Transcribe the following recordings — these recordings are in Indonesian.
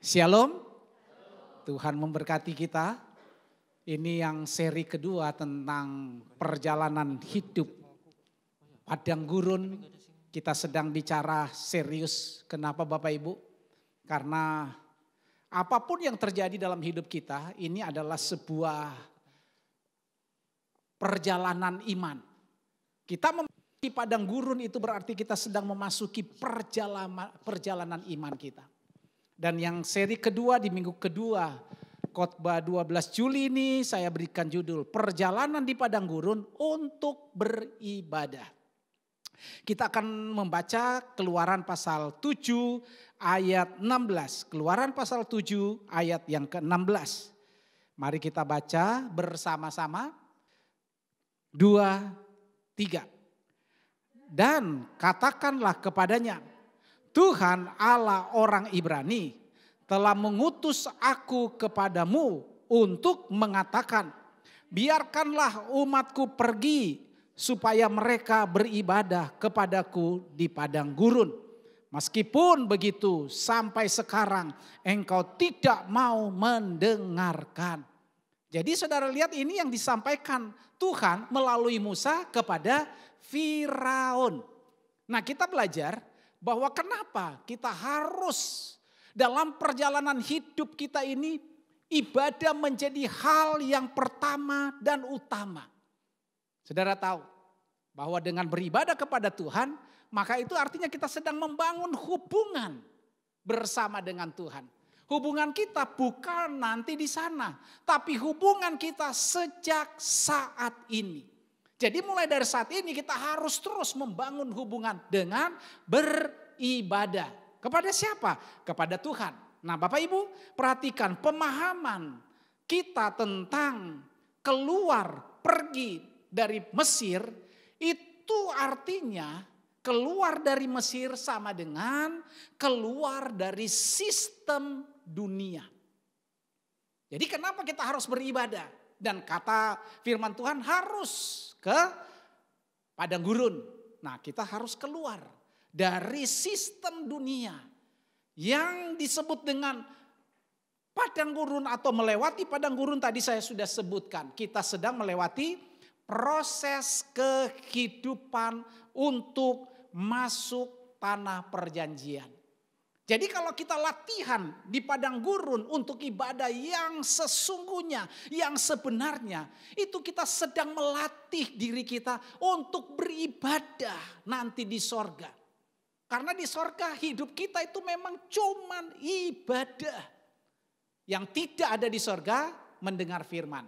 Shalom, Tuhan memberkati kita. Ini yang seri kedua tentang perjalanan hidup padang gurun. Kita sedang bicara serius. Kenapa Bapak Ibu? Karena apapun yang terjadi dalam hidup kita, ini adalah sebuah perjalanan iman. Kita memasuki padang gurun itu berarti kita sedang memasuki perjalanan iman kita. Dan yang seri kedua di minggu kedua khotbah 12 Juli ini saya berikan judul Perjalanan di Padang Gurun untuk Beribadah. Kita akan membaca Keluaran pasal 7 ayat 16. Keluaran pasal 7 ayat yang ke-16. Mari kita baca bersama-sama. 2, 3. Dan katakanlah kepadanya, Tuhan Allah orang Ibrani telah mengutus aku kepadamu untuk mengatakan, biarkanlah umatku pergi supaya mereka beribadah kepadaku di padang gurun. Meskipun begitu sampai sekarang engkau tidak mau mendengarkan. Jadi saudara lihat ini yang disampaikan Tuhan melalui Musa kepada Firaun. Nah kita belajar bahwa kenapa kita harus dalam perjalanan hidup kita ini ibadah menjadi hal yang pertama dan utama. Saudara tahu bahwa dengan beribadah kepada Tuhan, maka itu artinya kita sedang membangun hubungan bersama dengan Tuhan. Hubungan kita bukan nanti di sana, tapi hubungan kita sejak saat ini. Jadi mulai dari saat ini kita harus terus membangun hubungan dengan beribadah. Kepada siapa? Kepada Tuhan. Nah Bapak Ibu perhatikan pemahaman kita tentang keluar pergi dari Mesir. Itu artinya keluar dari Mesir sama dengan keluar dari sistem dunia. Jadi kenapa kita harus beribadah? Dan kata firman Tuhan harus ke padang gurun. Nah kita harus keluar dari sistem dunia yang disebut dengan padang gurun atau melewati padang gurun tadi saya sudah sebutkan. Kita sedang melewati proses kehidupan untuk masuk tanah perjanjian. Jadi kalau kita latihan di padang gurun untuk ibadah yang sesungguhnya, yang sebenarnya, itu kita sedang melatih diri kita untuk beribadah nanti di sorga. Karena di sorga hidup kita itu memang cuman ibadah. Yang tidak ada di sorga mendengar firman.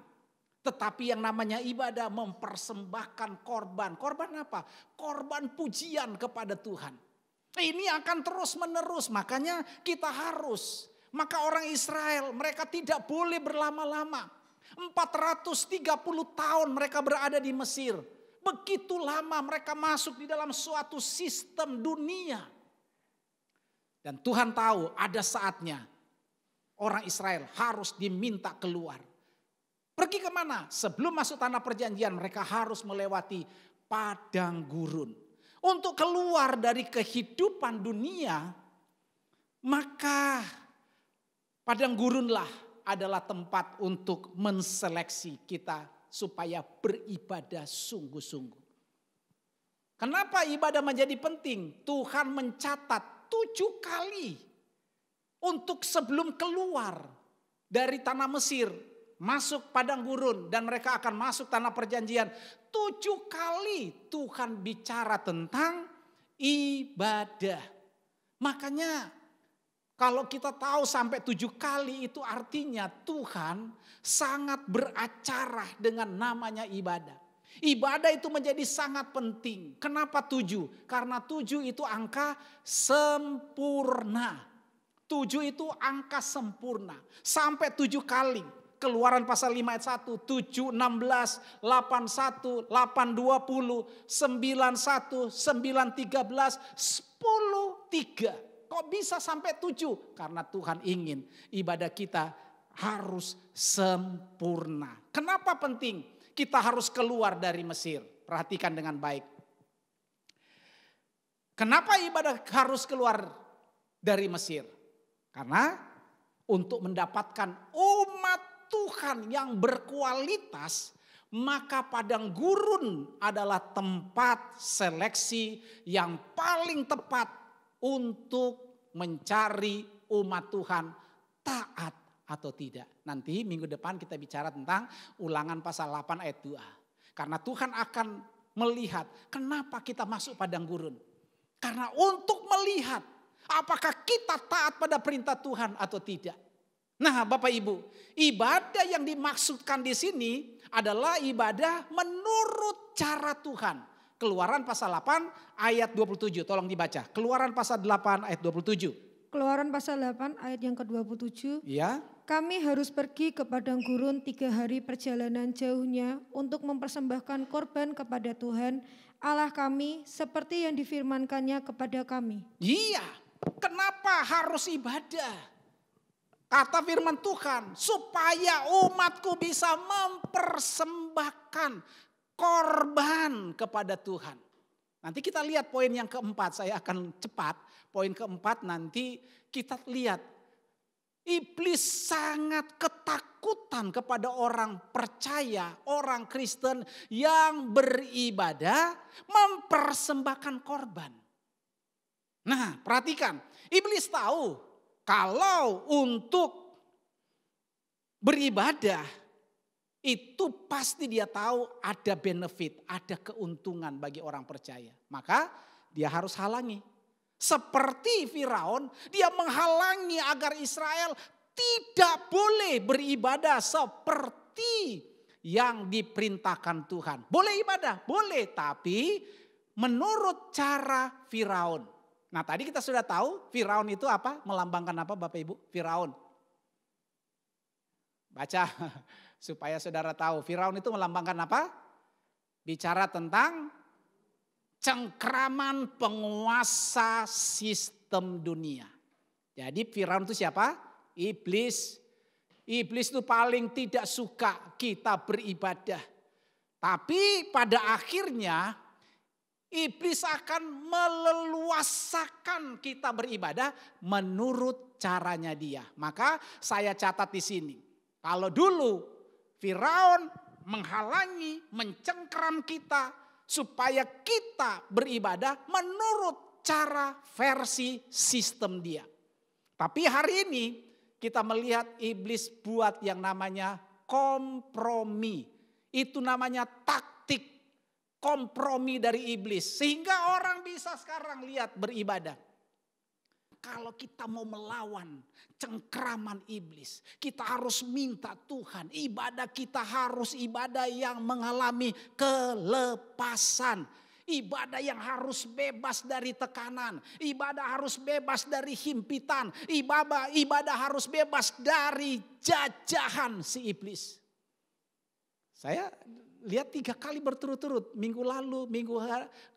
Tetapi yang namanya ibadah mempersembahkan korban. Korban apa? Korban pujian kepada Tuhan. Ini akan terus menerus, makanya kita harus. Maka orang Israel mereka tidak boleh berlama-lama. 430 tahun mereka berada di Mesir. Begitu lama mereka masuk di dalam suatu sistem dunia. Dan Tuhan tahu ada saatnya orang Israel harus diminta keluar. Pergi kemana? Sebelum masuk tanah perjanjian mereka harus melewati padang gurun. Untuk keluar dari kehidupan dunia, maka padang gurunlah adalah tempat untuk menseleksi kita supaya beribadah sungguh-sungguh. Kenapa ibadah menjadi penting? Tuhan mencatat 7 kali untuk sebelum keluar dari tanah Mesir, masuk padang gurun dan mereka akan masuk tanah perjanjian. 7 kali Tuhan bicara tentang ibadah. Makanya kalau kita tahu sampai 7 kali itu artinya Tuhan sangat beracara dengan namanya ibadah. Ibadah itu menjadi sangat penting. Kenapa 7? Karena 7 itu angka sempurna. 7 itu angka sempurna. Sampai 7 kali. Keluaran pasal 5 ayat 1, 7, 16, 8, 1, 8, 20, 9, 1, 9, 13, 10, 3. Kok bisa sampai 7? Karena Tuhan ingin ibadah kita harus sempurna. Kenapa penting? Kita harus keluar dari Mesir. Perhatikan dengan baik. Kenapa ibadah harus keluar dari Mesir? Karena untuk mendapatkan umat Tuhan yang berkualitas, maka padang gurun adalah tempat seleksi yang paling tepat untuk mencari umat Tuhan taat atau tidak. Nanti minggu depan kita bicara tentang Ulangan pasal 8 ayat 2. Karena Tuhan akan melihat kenapa kita masuk padang gurun. Karena untuk melihat apakah kita taat pada perintah Tuhan atau tidak. Nah, Bapak Ibu, ibadah yang dimaksudkan di sini adalah ibadah menurut cara Tuhan. Keluaran pasal 8 ayat 27, tolong dibaca. Keluaran pasal 8 ayat 27. Keluaran pasal 8 ayat yang ke-27. Ya. Kami harus pergi ke padang gurun 3 hari perjalanan jauhnya untuk mempersembahkan korban kepada Tuhan Allah kami seperti yang difirmankannya kepada kami. Iya, kenapa harus ibadah? Kata firman Tuhan, supaya umatku bisa mempersembahkan korban kepada Tuhan. Nanti kita lihat poin yang keempat, saya akan cepat. Poin keempat nanti kita lihat. Iblis sangat ketakutan kepada orang percaya, orang Kristen yang beribadah mempersembahkan korban. Nah, perhatikan, iblis tahu kalau untuk beribadah itu pasti dia tahu ada benefit, ada keuntungan bagi orang percaya. Maka dia harus halangi. Seperti Firaun, dia menghalangi agar Israel tidak boleh beribadah seperti yang diperintahkan Tuhan. Boleh ibadah, boleh, tapi menurut cara Firaun. Nah, tadi kita sudah tahu Firaun itu apa? Melambangkan apa Bapak Ibu? Firaun. Baca supaya saudara tahu. Firaun itu melambangkan apa? Bicara tentang cengkraman penguasa sistem dunia. Jadi Firaun itu siapa? Iblis. Iblis itu paling tidak suka kita beribadah. Tapi pada akhirnya iblis akan meleluasakan kita beribadah menurut caranya dia. Maka saya catat di sini. Kalau dulu Firaun menghalangi, mencengkram kita supaya kita beribadah menurut cara versi sistem dia. Tapi hari ini kita melihat iblis buat yang namanya kompromi. Itu namanya taktik kompromi dari iblis. Sehingga orang bisa sekarang lihat beribadah. Kalau kita mau melawan cengkraman iblis, kita harus minta Tuhan. Ibadah kita harus ibadah yang mengalami kelepasan. Ibadah yang harus bebas dari tekanan. Ibadah harus bebas dari himpitan. Ibadah harus bebas dari jajahan si iblis. Saya lihat 3 kali berturut-turut. Minggu lalu, minggu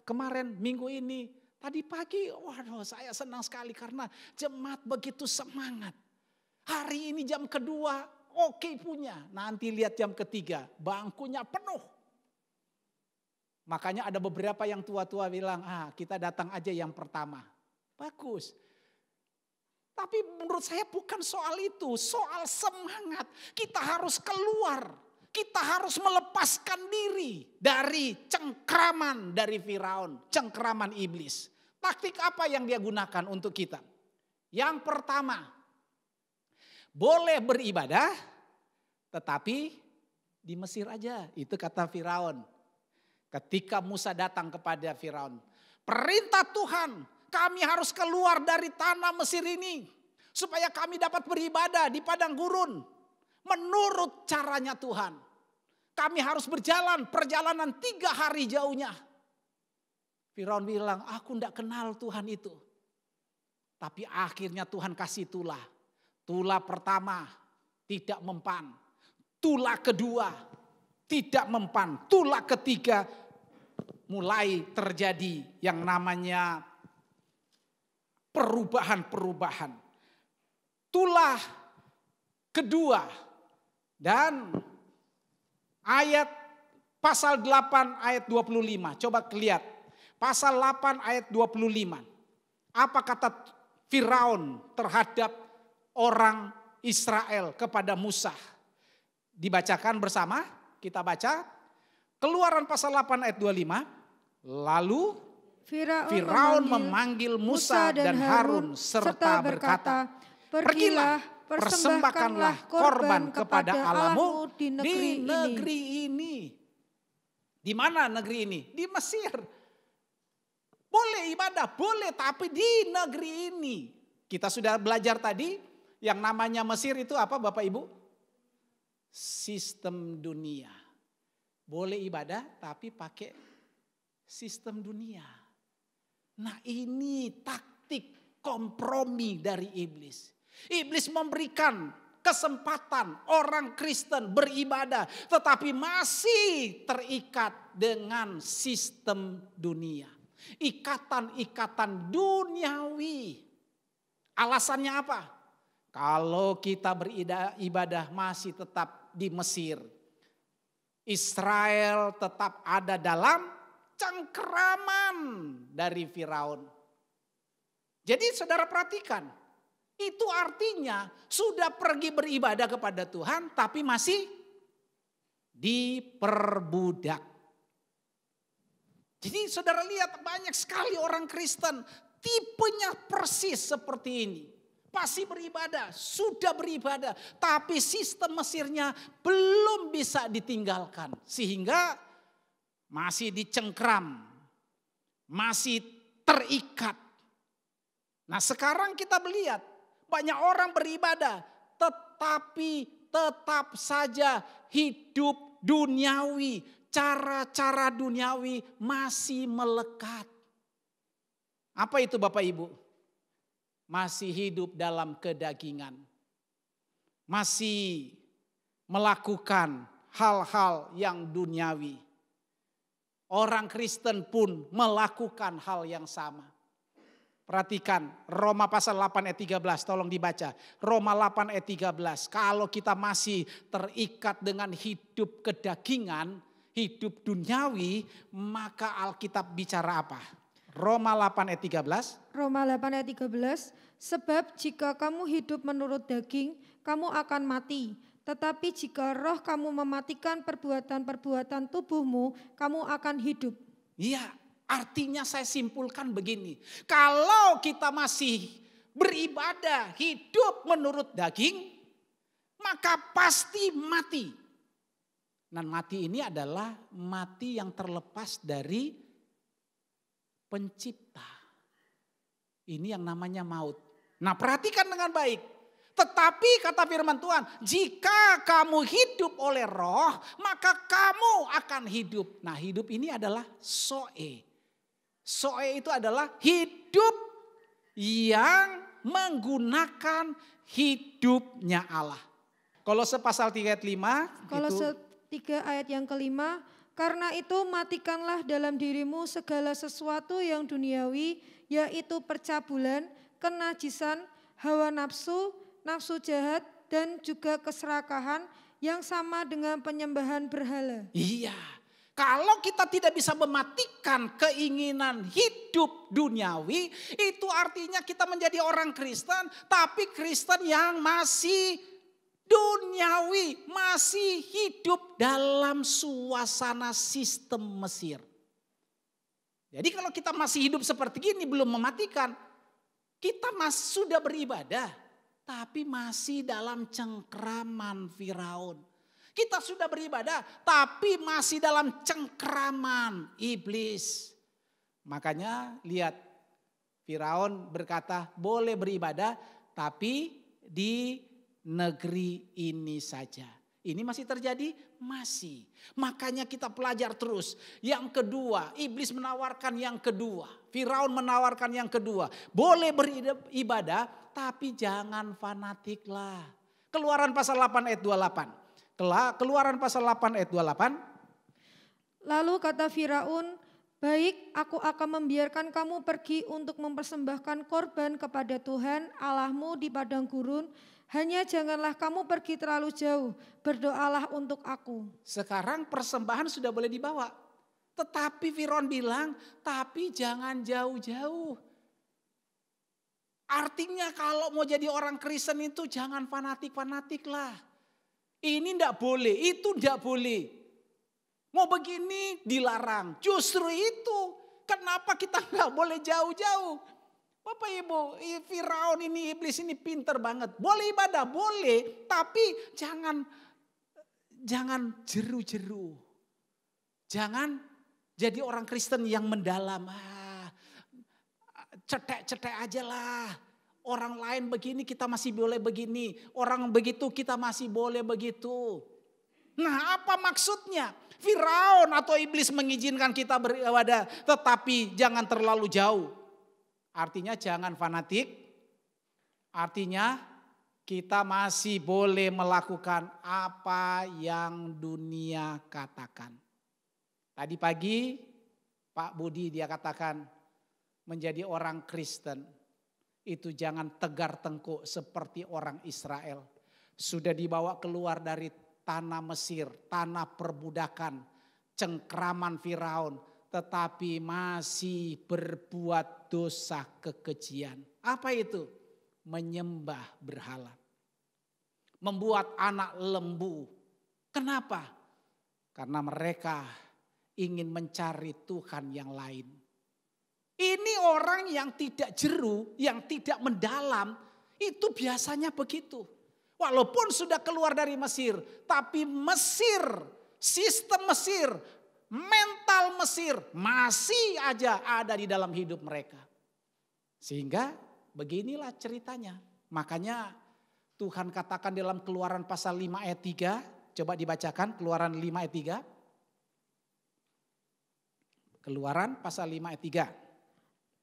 kemarin, minggu ini. Tadi pagi, waduh saya senang sekali karena jemaat begitu semangat. Hari ini jam kedua, oke punya. Nanti lihat jam ketiga, bangkunya penuh. Makanya ada beberapa yang tua-tua bilang, kita datang aja yang pertama. Bagus. Tapi menurut saya bukan soal itu, soal semangat. Kita harus keluar. Kita harus melepaskan diri dari cengkraman dari Firaun, cengkraman iblis. Taktik apa yang dia gunakan untuk kita? Yang pertama, boleh beribadah tetapi di Mesir aja. Itu kata Firaun. Ketika Musa datang kepada Firaun, perintah Tuhan, kami harus keluar dari tanah Mesir ini supaya kami dapat beribadah di padang gurun menurut caranya Tuhan. Kami harus berjalan perjalanan 3 hari jauhnya. Firaun bilang, aku tidak kenal Tuhan itu. Tapi akhirnya Tuhan kasih tulah. Tulah pertama tidak mempan. Tulah kedua tidak mempan. Tulah ketiga mulai terjadi yang namanya perubahan-perubahan. Tulah kedua dan ayat pasal 8 ayat 25. Coba lihat. Pasal 8 ayat 25. Apa kata Firaun terhadap orang Israel kepada Musa. Dibacakan bersama, kita baca Keluaran pasal 8 ayat 25. Lalu Firaun memanggil Musa dan Harun serta berkata, "Pergilah, persembahkanlah korban kepada Allahmu di negeri ini." Di mana negeri ini? Di Mesir. Boleh ibadah, boleh, tapi di negeri ini. Kita sudah belajar tadi, yang namanya Mesir itu apa Bapak Ibu? Sistem dunia. Boleh ibadah, tapi pakai sistem dunia. Nah ini taktik kompromi dari iblis. Iblis memberikan kesempatan orang Kristen beribadah, tetapi masih terikat dengan sistem dunia. Ikatan-ikatan duniawi. Alasannya apa? Kalau kita beribadah masih tetap di Mesir. Israel tetap ada dalam cengkeraman dari Firaun. Jadi saudara perhatikan. Itu artinya sudah pergi beribadah kepada Tuhan tapi masih diperbudak. Jadi saudara lihat banyak sekali orang Kristen tipenya persis seperti ini. Pasti beribadah, sudah beribadah. Tapi sistem Mesirnya belum bisa ditinggalkan. Sehingga masih dicengkram, masih terikat. Nah sekarang kita melihat banyak orang beribadah. Tetapi tetap saja hidup duniawi. Cara-cara duniawi masih melekat. Apa itu Bapak Ibu? Masih hidup dalam kedagingan. Masih melakukan hal-hal yang duniawi. Orang Kristen pun melakukan hal yang sama. Perhatikan Roma pasal 8 ayat 13, tolong dibaca. Roma 8 ayat 13, kalau kita masih terikat dengan hidup kedagingan, hidup duniawi, maka Alkitab bicara apa? Roma 8 ayat 13. Roma 8 ayat 13, sebab jika kamu hidup menurut daging, kamu akan mati. Tetapi jika roh kamu mematikan perbuatan-perbuatan tubuhmu, kamu akan hidup. Iya, artinya saya simpulkan begini. Kalau kita masih beribadah, hidup menurut daging, maka pasti mati. Dan mati ini adalah mati yang terlepas dari pencipta. Ini yang namanya maut. Nah perhatikan dengan baik. Tetapi kata firman Tuhan, jika kamu hidup oleh roh, maka kamu akan hidup. Nah hidup ini adalah zoe. Zoe itu adalah hidup yang menggunakan hidupnya Allah. Kolose pasal 3 ayat 5. Kolose 3 ayat yang kelima, karena itu matikanlah dalam dirimu segala sesuatu yang duniawi, yaitu percabulan, kenajisan, hawa nafsu, nafsu jahat, dan juga keserakahan yang sama dengan penyembahan berhala. Iya, kalau kita tidak bisa mematikan keinginan hidup duniawi, itu artinya kita menjadi orang Kristen, tapi Kristen yang masih duniawi, masih hidup dalam suasana sistem Mesir. Jadi kalau kita masih hidup seperti ini belum mematikan, kita masih sudah beribadah, tapi masih dalam cengkraman Firaun. Kita sudah beribadah, tapi masih dalam cengkraman iblis. Makanya lihat, Firaun berkata boleh beribadah, tapi di negeri ini saja. Ini masih terjadi? Masih. Makanya kita pelajar terus. Yang kedua, iblis menawarkan yang kedua. Firaun menawarkan yang kedua. Boleh beribadah, tapi jangan fanatik lah. Keluaran pasal 8 ayat 28. Keluaran pasal 8 ayat 28. Lalu kata Firaun, baik, aku akan membiarkan kamu pergi untuk mempersembahkan korban kepada Tuhan Allahmu di padang gurun. Hanya janganlah kamu pergi terlalu jauh, berdoalah untuk aku. Sekarang persembahan sudah boleh dibawa. Tetapi Firaun bilang, tapi jangan jauh-jauh. Artinya kalau mau jadi orang Kristen itu jangan fanatik-fanatik lah. Ini enggak boleh, itu enggak boleh. Mau begini dilarang. Justru itu kenapa kita enggak boleh jauh-jauh. Bapak Ibu, Firaun ini, iblis ini pinter banget. Boleh ibadah, boleh. Tapi jangan jeru-jeru. Jangan jadi orang Kristen yang mendalam. Cetek-cetek aja lah. Orang lain begini kita masih boleh begini. Orang begitu kita masih boleh begitu. Nah, apa maksudnya? Firaun atau iblis mengizinkan kita beribadah, tetapi jangan terlalu jauh. Artinya jangan fanatik. Artinya kita masih boleh melakukan apa yang dunia katakan. Tadi pagi Pak Budi dia katakan menjadi orang Kristen itu jangan tegar tengkuk seperti orang Israel. Sudah dibawa keluar dari tanah Mesir, tanah perbudakan, cengkraman Firaun, tetapi masih berbuat dosa kekejian. Apa itu? Menyembah berhala. Membuat anak lembu. Kenapa? Karena mereka ingin mencari Tuhan yang lain. Ini orang yang tidak jeru, yang tidak mendalam, itu biasanya begitu. Walaupun sudah keluar dari Mesir, tapi Mesir, sistem Mesir, mental Mesir masih aja ada di dalam hidup mereka. Sehingga beginilah ceritanya. Makanya Tuhan katakan dalam Keluaran pasal 5 ayat 3, coba dibacakan Keluaran 5 ayat 3. Keluaran pasal 5 ayat 3.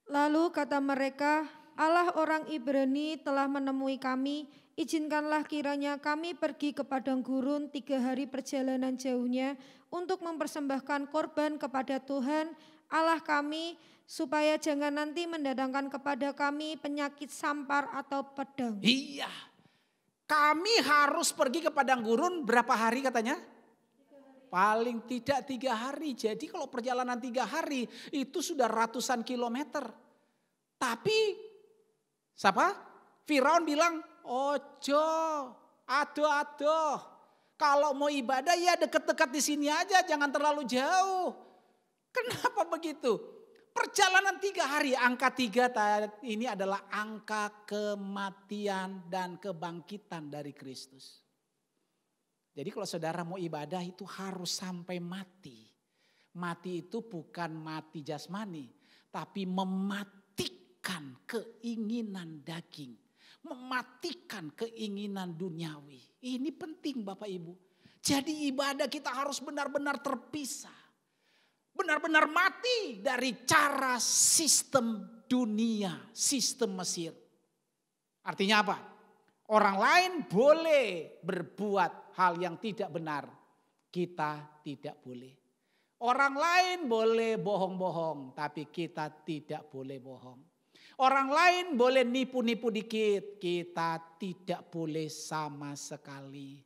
Lalu kata mereka, Allah orang Ibrani telah menemui kami, izinkanlah kiranya kami pergi ke padang gurun 3 hari perjalanan jauhnya untuk mempersembahkan korban kepada Tuhan Allah kami, supaya jangan nanti mendatangkan kepada kami penyakit sampar atau pedang. Iya, kami harus pergi ke padang gurun berapa hari katanya? Paling tidak 3 hari. Jadi kalau perjalanan 3 hari itu sudah ratusan kilometer. Tapi siapa? Firaun bilang, ojo, aduh. Kalau mau ibadah ya dekat-dekat di sini aja, jangan terlalu jauh. Kenapa begitu? Perjalanan 3 hari, angka 3 ini adalah angka kematian dan kebangkitan dari Kristus. Jadi kalau saudara mau ibadah itu harus sampai mati. Mati itu bukan mati jasmani, tapi mematikan keinginan daging. Mematikan keinginan duniawi. Ini penting Bapak Ibu. Jadi ibadah kita harus benar-benar terpisah. Benar-benar mati dari cara sistem dunia, sistem Mesir. Artinya apa? Orang lain boleh berbuat hal yang tidak benar. Kita tidak boleh. Orang lain boleh bohong-bohong, tapi kita tidak boleh bohong. Orang lain boleh nipu-nipu dikit, kita tidak boleh sama sekali.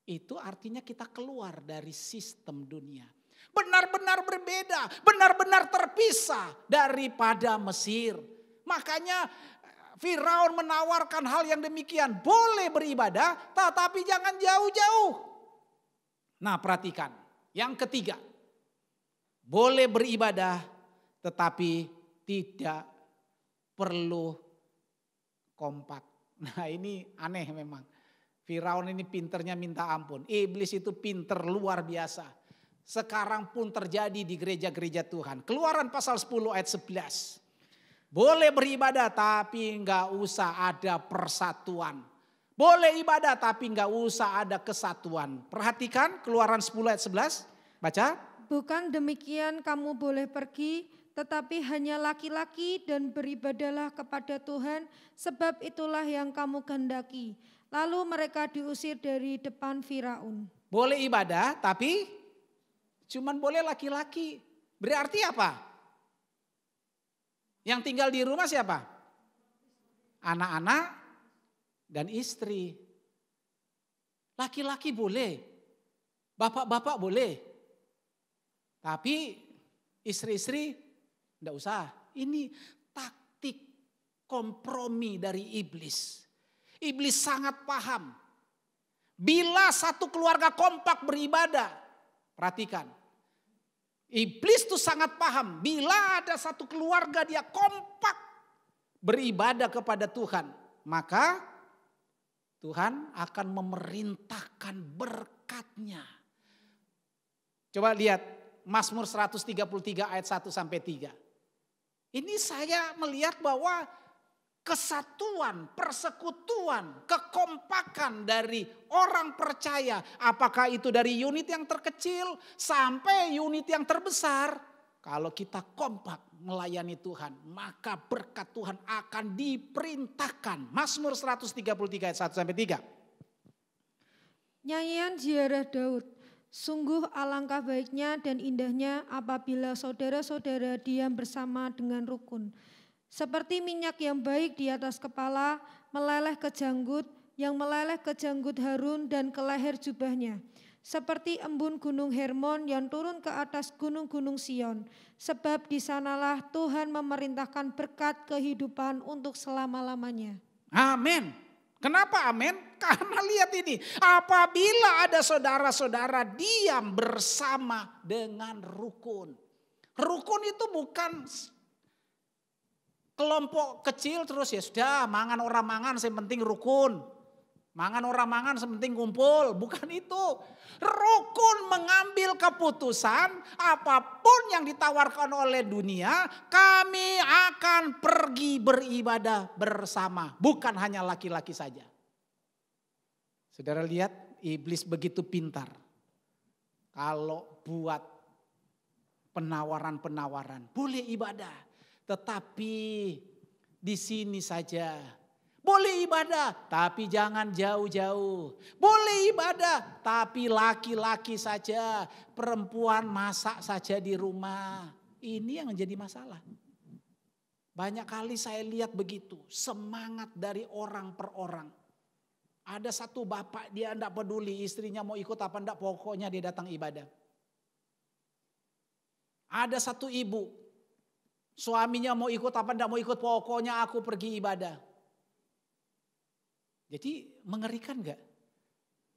Itu artinya kita keluar dari sistem dunia. Benar-benar berbeda, benar-benar terpisah daripada Mesir. Makanya Firaun menawarkan hal yang demikian. Boleh beribadah tetapi jangan jauh-jauh. Nah perhatikan, yang ketiga. Boleh beribadah tetapi tidak perlu kompak. Nah ini aneh memang. Firaun ini pinternya minta ampun. Iblis itu pinter luar biasa. Sekarang pun terjadi di gereja-gereja Tuhan. Keluaran pasal 10 ayat 11. Boleh beribadah tapi enggak usah ada persatuan. Boleh ibadah tapi enggak usah ada kesatuan. Perhatikan Keluaran 10 ayat 11. Baca. Bukan demikian kamu boleh pergi, tetapi hanya laki-laki dan beribadahlah kepada Tuhan, sebab itulah yang kamu kehendaki. Lalu mereka diusir dari depan Firaun. Boleh ibadah tapi cuman boleh laki-laki. Berarti apa? Yang tinggal di rumah siapa? Anak-anak dan istri. Laki-laki boleh. Bapak-bapak boleh. Tapi istri-istri enggak usah. Ini taktik kompromi dari iblis. Iblis sangat paham. Bila satu keluarga kompak beribadah, perhatikan. Iblis tuh sangat paham. Bila ada satu keluarga dia kompak beribadah kepada Tuhan, maka Tuhan akan memerintahkan berkat-Nya. Coba lihat Mazmur 133 ayat 1 sampai 3. Ini saya melihat bahwa kesatuan, persekutuan, kekompakan dari orang percaya. Apakah itu dari unit yang terkecil sampai unit yang terbesar. Kalau kita kompak melayani Tuhan, maka berkat Tuhan akan diperintahkan. Mazmur 133 ayat 1 sampai 3. Nyanyian ziarah Daud. Sungguh alangkah baiknya dan indahnya apabila saudara-saudara diam bersama dengan rukun. Seperti minyak yang baik di atas kepala, meleleh ke janggut, yang meleleh ke janggut Harun dan ke leher jubahnya. Seperti embun gunung Hermon yang turun ke atas gunung-gunung Sion. Sebab di sanalah Tuhan memerintahkan berkat kehidupan untuk selama-lamanya. Amin. Kenapa amin? Karena lihat ini, apabila ada saudara-saudara diam bersama dengan rukun. Rukun itu bukan kelompok kecil terus ya sudah mangan orang mangan yang penting rukun. Mangan orang mangan yang penting kumpul, bukan itu. Rukun mengambil keputusan apapun yang ditawarkan oleh dunia, kami akan pergi beribadah bersama. Bukan hanya laki-laki saja. Saudara lihat iblis begitu pintar. Kalau buat penawaran-penawaran, boleh ibadah. Tetapi di sini saja. Boleh ibadah, tapi jangan jauh-jauh. Boleh ibadah, tapi laki-laki saja. Perempuan masak saja di rumah. Ini yang menjadi masalah. Banyak kali saya lihat begitu. Semangat dari orang per orang. Ada satu bapak dia tidak peduli istrinya mau ikut apa enggak. Pokoknya dia datang ibadah. Ada satu ibu. Suaminya mau ikut apa enggak mau ikut. Pokoknya aku pergi ibadah. Jadi mengerikan enggak?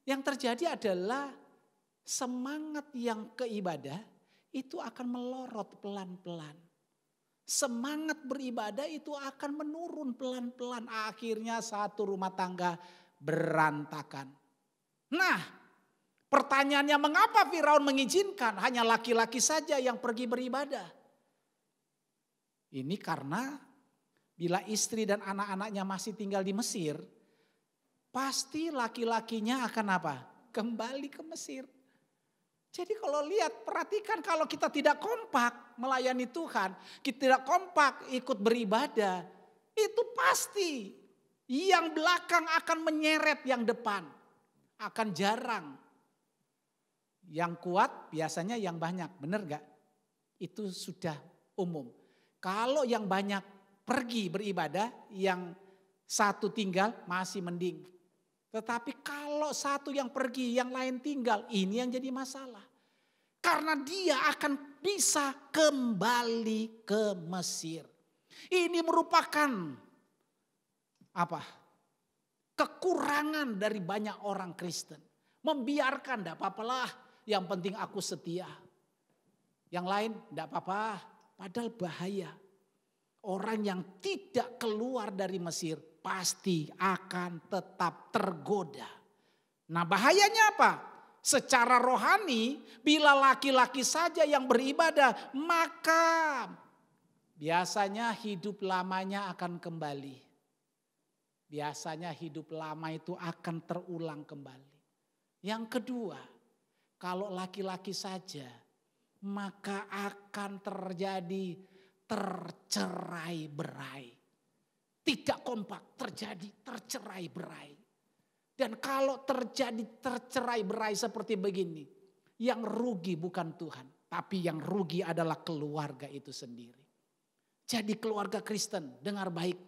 Yang terjadi adalah semangat yang ke ibadah itu akan melorot pelan-pelan. Semangat beribadah itu akan menurun pelan-pelan. Akhirnya satu rumah tangga berantakan. Nah, pertanyaannya mengapa Firaun mengizinkan hanya laki-laki saja yang pergi beribadah? Ini karena bila istri dan anak-anaknya masih tinggal di Mesir, pasti laki-lakinya akan apa? Kembali ke Mesir. Jadi kalau lihat, perhatikan kalau kita tidak kompak melayani Tuhan, kita tidak kompak ikut beribadah, itu pasti yang belakang akan menyeret yang depan. Akan jarang. Yang kuat biasanya yang banyak, benar gak? Itu sudah umum. Kalau yang banyak pergi beribadah, yang satu tinggal masih mending. Tetapi kalau satu yang pergi, yang lain tinggal, ini yang jadi masalah. Karena dia akan bisa kembali ke Mesir. Ini merupakan apa? Kekurangan dari banyak orang Kristen. Membiarkan, tidak apa-apalah, yang penting aku setia. Yang lain, tidak apa-apa, padahal bahaya. Orang yang tidak keluar dari Mesir pasti akan tetap tergoda. Nah bahayanya apa? Secara rohani bila laki-laki saja yang beribadah maka biasanya hidup lamanya akan kembali. Biasanya hidup lama itu akan terulang kembali. Yang kedua, kalau laki-laki saja maka akan terjadi tercerai-berai. Tidak kompak, terjadi tercerai-berai. Dan kalau terjadi tercerai-berai seperti begini, yang rugi bukan Tuhan, tapi yang rugi adalah keluarga itu sendiri. Jadi keluarga Kristen, dengar baik,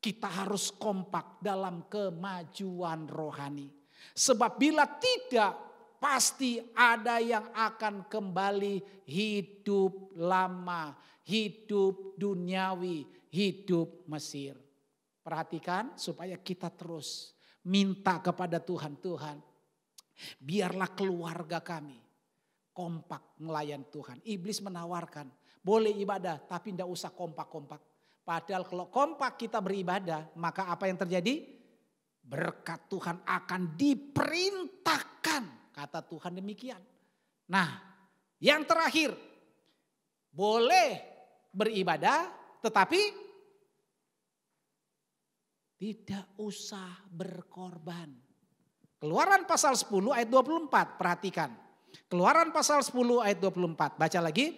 kita harus kompak dalam kemajuan rohani. Sebab bila tidak, pasti ada yang akan kembali hidup lama, hidup duniawi, hidup Mesir. Perhatikan supaya kita terus minta kepada Tuhan, Tuhan biarlah keluarga kami kompak melayan Tuhan. Iblis menawarkan, boleh ibadah tapi tidak usah kompak-kompak. Padahal kalau kompak kita beribadah, maka apa yang terjadi? Berkat Tuhan akan diperintahkan. Kata Tuhan demikian. Nah, yang terakhir, boleh beribadah tetapi tidak usah berkorban. Keluaran pasal 10 ayat 24, perhatikan. Keluaran pasal 10 ayat 24, baca lagi.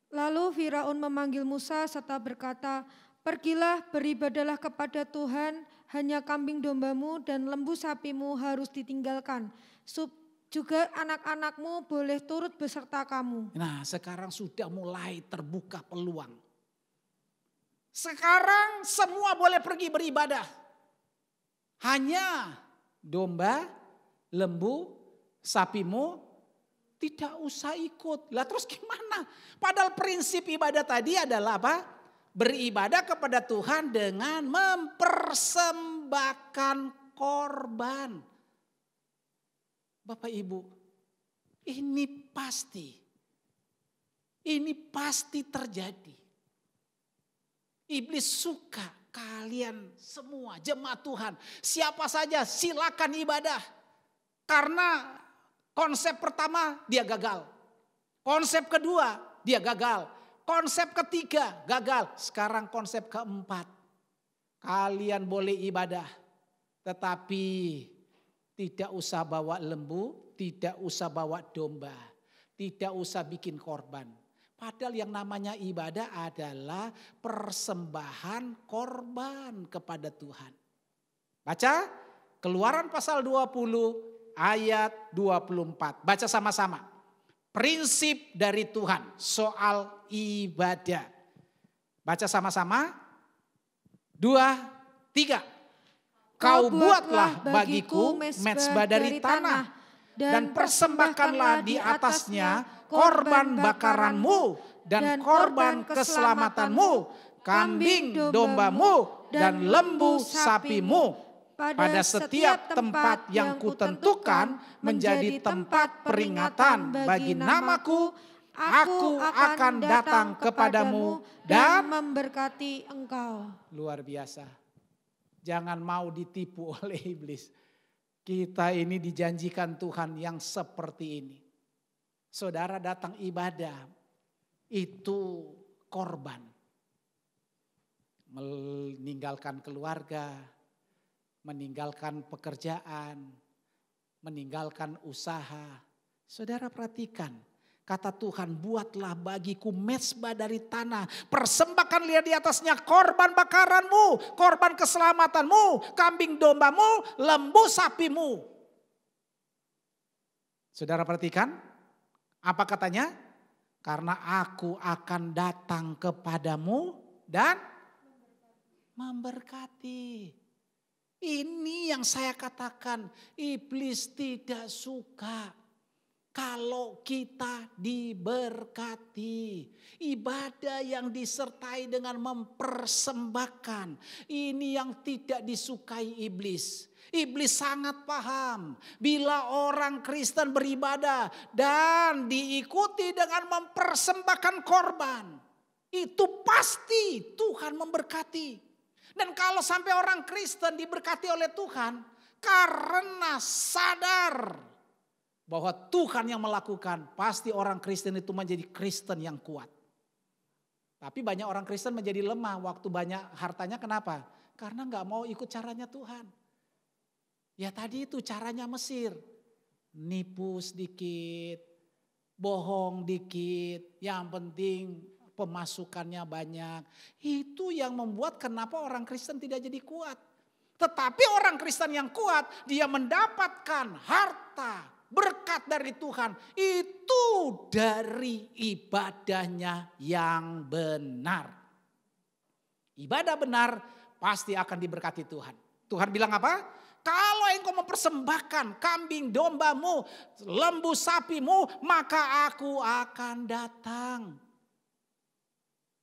Lalu Firaun memanggil Musa serta berkata, pergilah beribadahlah kepada Tuhan, hanya kambing dombamu dan lembu sapimu harus ditinggalkan. Juga anak-anakmu boleh turut beserta kamu. Nah, sekarang sudah mulai terbuka peluang. Sekarang semua boleh pergi beribadah. Hanya domba, lembu, sapimu tidak usah ikut. Lah terus gimana? Padahal prinsip ibadah tadi adalah apa? Beribadah kepada Tuhan dengan mempersembahkan korban. Bapak Ibu, ini pasti terjadi. Iblis suka kalian semua jemaat Tuhan, siapa saja silakan ibadah. Karena konsep pertama dia gagal. Konsep kedua dia gagal. Konsep ketiga gagal. Sekarang konsep keempat. Kalian boleh ibadah tetapi tidak usah bawa lembu, tidak usah bawa domba, tidak usah bikin korban. Padahal yang namanya ibadah adalah persembahan korban kepada Tuhan. Baca Keluaran pasal 20 ayat 24. Baca sama-sama. Prinsip dari Tuhan soal ibadah. Baca sama-sama. 2, 3. Kau buatlah bagiku mezbah dari tanah dan persembahkanlah di atasnya korban bakaranmu dan korban keselamatanmu, kambing dombamu dan lembu sapimu. Pada setiap tempat yang kutentukan menjadi tempat peringatan bagi namaku, aku akan datang kepadamu dan memberkati engkau. Luar biasa. Jangan mau ditipu oleh iblis. Kita ini dijanjikan Tuhan yang seperti ini. Saudara datang ibadah, itu korban. Meninggalkan keluarga, meninggalkan pekerjaan, meninggalkan usaha. Saudara perhatikan, kata Tuhan, buatlah bagiku mezbah dari tanah. Persembahkan lihat di atasnya korban bakaranmu, korban keselamatanmu, kambing dombamu, lembu sapimu. Saudara perhatikan, apa katanya? Karena aku akan datang kepadamu dan memberkati. Ini yang saya katakan, iblis tidak suka kalau kita diberkati. Ibadah yang disertai dengan mempersembahkan. Ini yang tidak disukai iblis. Iblis sangat paham bila orang Kristen beribadah dan diikuti dengan mempersembahkan korban. Itu pasti Tuhan memberkati. Dan kalau sampai orang Kristen diberkati oleh Tuhan karena sadar bahwa Tuhan yang melakukan, pasti orang Kristen itu menjadi Kristen yang kuat. Tapi banyak orang Kristen menjadi lemah waktu banyak hartanya. Kenapa? Karena gak mau ikut caranya Tuhan. Ya tadi itu caranya Mesir. Nipu sedikit, bohong dikit, yang penting pemasukannya banyak. Itu yang membuat kenapa orang Kristen tidak jadi kuat. Tetapi orang Kristen yang kuat, dia mendapatkan harta, berkat dari Tuhan, itu dari ibadahnya yang benar. Ibadah benar pasti akan diberkati Tuhan. Tuhan bilang apa? Kalau engkau mempersembahkan kambing dombamu, lembu sapimu, maka aku akan datang.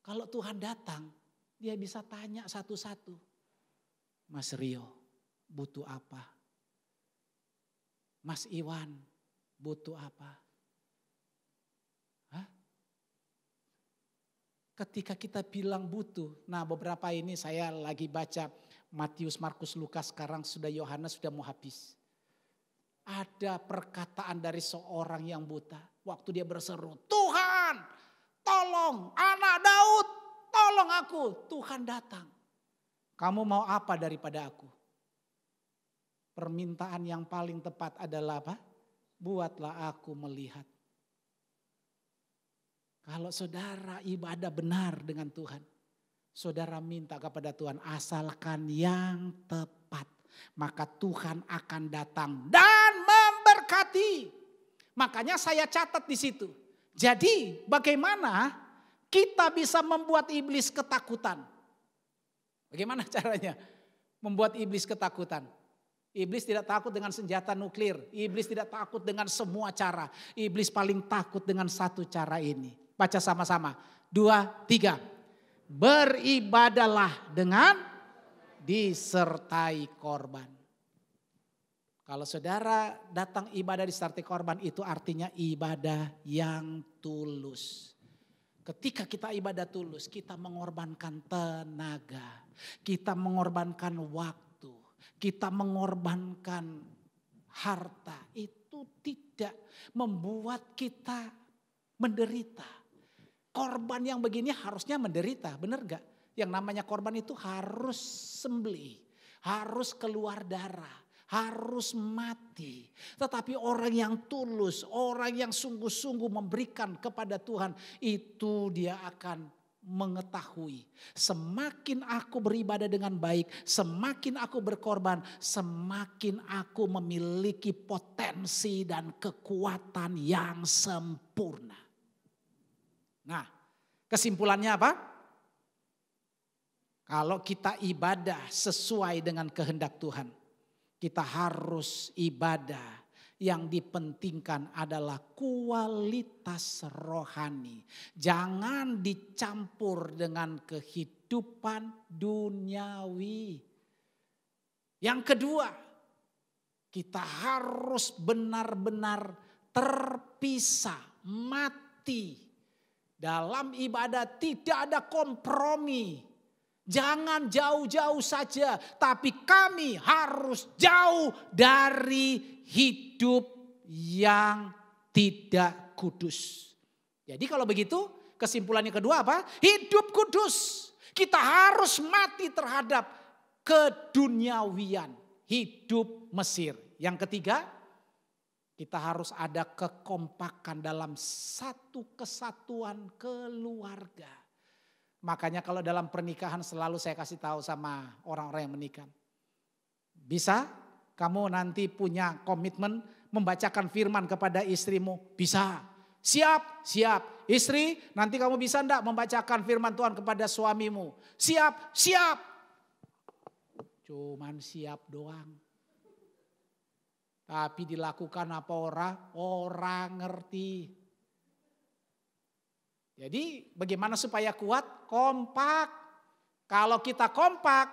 Kalau Tuhan datang, dia bisa tanya satu-satu. Mas Rio butuh apa? Mas Iwan butuh apa? Hah? Ketika kita bilang butuh, nah beberapa ini saya lagi baca Matius, Markus, Lukas, sekarang sudah Yohanes sudah mau habis. Ada perkataan dari seorang yang buta. Waktu dia berseru, Tuhan tolong anak Daud, tolong aku. Tuhan datang. Kamu mau apa daripada aku? Permintaan yang paling tepat adalah apa? Buatlah aku melihat. Kalau saudara ibadah benar dengan Tuhan, saudara minta kepada Tuhan asalkan yang tepat. Maka Tuhan akan datang dan memberkati. Makanya saya catat di situ. Jadi bagaimana kita bisa membuat iblis ketakutan? Bagaimana caranya membuat iblis ketakutan? Iblis tidak takut dengan senjata nuklir. Iblis tidak takut dengan semua cara. Iblis paling takut dengan satu cara ini. Baca sama-sama. 2, 3. Beribadalah dengan disertai korban. Kalau saudara datang ibadah disertai korban itu artinya ibadah yang tulus. Ketika kita ibadah tulus, kita mengorbankan tenaga, kita mengorbankan waktu, kita mengorbankan harta. Itu tidak membuat kita menderita. Korban yang begini harusnya menderita, benar gak? Yang namanya korban itu harus sembelih, harus keluar darah, harus mati. Tetapi orang yang tulus, orang yang sungguh-sungguh memberikan kepada Tuhan, itu dia akan mengetahui. Semakin aku beribadah dengan baik, semakin aku berkorban, semakin aku memiliki potensi dan kekuatan yang sempurna. Nah, kesimpulannya apa? Kalau kita ibadah sesuai dengan kehendak Tuhan, kita harus ibadah yang dipentingkan adalah kualitas rohani. Jangan dicampur dengan kehidupan duniawi. Yang kedua, kita harus benar-benar terpisah, mati. Dalam ibadah tidak ada kompromi. Jangan jauh-jauh saja, tapi kami harus jauh dari hidup yang tidak kudus. Jadi kalau begitu kesimpulannya kedua apa? Hidup kudus. Kita harus mati terhadap keduniawian, hidup Mesir. Yang ketiga, kita harus ada kekompakan dalam satu kesatuan keluarga. Makanya kalau dalam pernikahan selalu saya kasih tahu sama orang-orang yang menikah. Bisa kamu nanti punya komitmen membacakan firman kepada istrimu? Bisa. Siap, siap. Istri, nanti kamu bisa enggak membacakan firman Tuhan kepada suamimu? Siap, siap. Cuman siap doang. Tapi dilakukan apa orang? Orang ngerti. Jadi bagaimana supaya kuat? Kompak. Kalau kita kompak,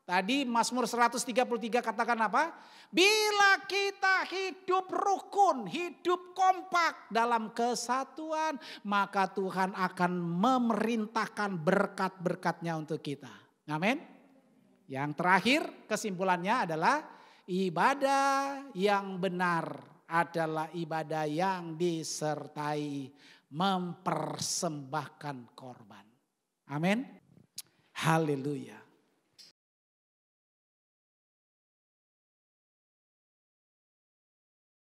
tadi Mazmur 133 katakan apa? Bila kita hidup rukun, hidup kompak dalam kesatuan, maka Tuhan akan memerintahkan berkat-berkatnya untuk kita. Amin. Yang terakhir kesimpulannya adalah ibadah yang benar adalah ibadah yang disertai mempersembahkan korban. Amin. Haleluya.